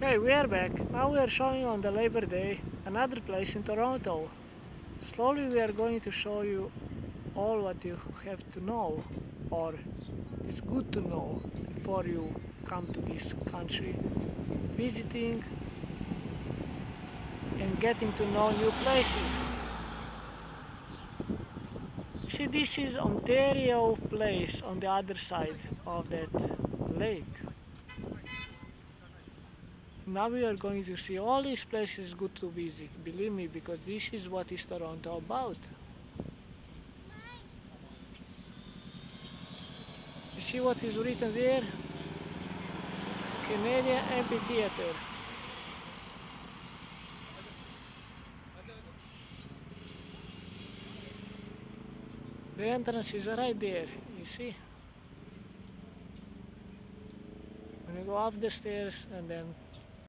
Okay, we are back. Now we are showing on the Labor Day another place in Toronto. Slowly we are going to show you all what you have to know, or it's good to know before you come to this country, visiting and getting to know new places. See, this is Ontario Place on the other side of that lake. Now we are going to see all these places good to visit, believe me, because this is what is Toronto about. You see what is written there? Canadian Amphitheatre. The entrance is right there, you see? When you go up the stairs and then